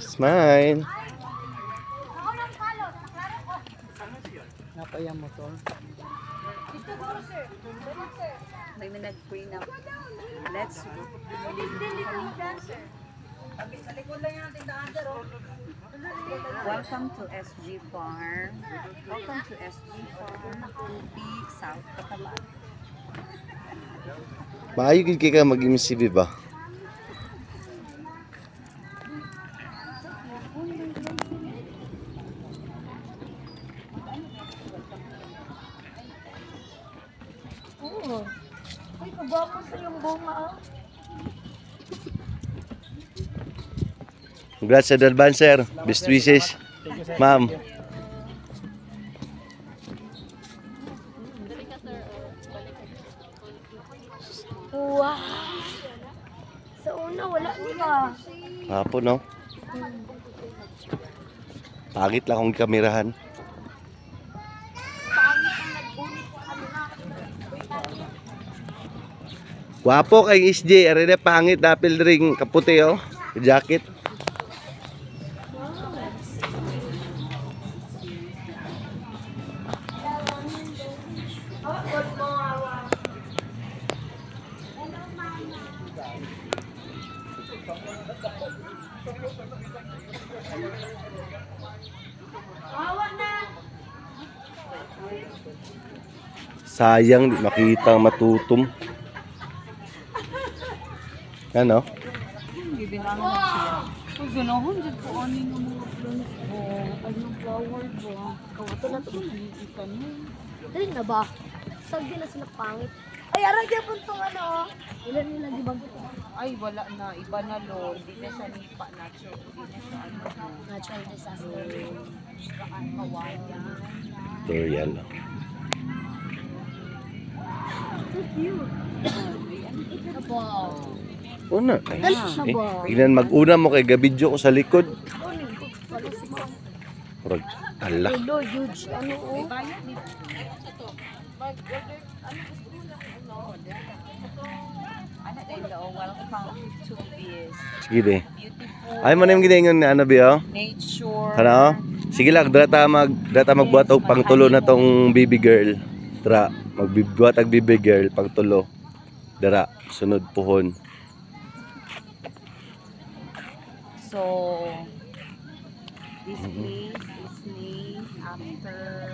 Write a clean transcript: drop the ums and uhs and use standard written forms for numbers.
Smile. Napaya motor. May nag-prenup. Let's go. Welcome to SG Farm. Welcome to SG Farm. Tupig, South Cotabato. Maayo gid kay ka mag-MCB ba? Oo. Uy, kabapo sa yung bunga. Congrats sa advance, sir. Best wishes. Ma'am. Wow. Sa una, wala nila. Hapon, no? Pangit lang kung kamerahan. Wapo kay SJ, arena pangit dapil ring kaputi oh. Jacket. Sayang di makita ang matutom. Ano? Bibilangan na siya. Pag gano'n, dyan po ano yung mga plants mo. Ay, yung flower mo. Kawato na to. Nakikita niyo. Dali na ba? Sagdi na sila pangit. Ay, arang kaya po itong ano. Ilan nila di ba? Ay, wala na. Iba na lo. Hindi na sa nipa. Natural. Hindi na sa ano. Natural disaster. Saan kawayan. Ito yan. So cute. Aba. Una. Dali na Eh, ba? tignan mag-una mo kay gabidyo ko sa likod. Ano ko? Wala si ma'am. Prog. Ala. Hello, huge. Ano oh? Bayan dito. Ito. Mag-order. Ano gusto mo lang? Ano? Ano din daw? Welcome to this Sige de. beautiful Ay mo na yung ginaingon na ano biyo? nature. Ano? Sige lang, data magbuhat og pangtulo na tong baby girl. Dra, magbibuhat ang baby girl pangtulo. Dara, sunod puhon. So, this place is named after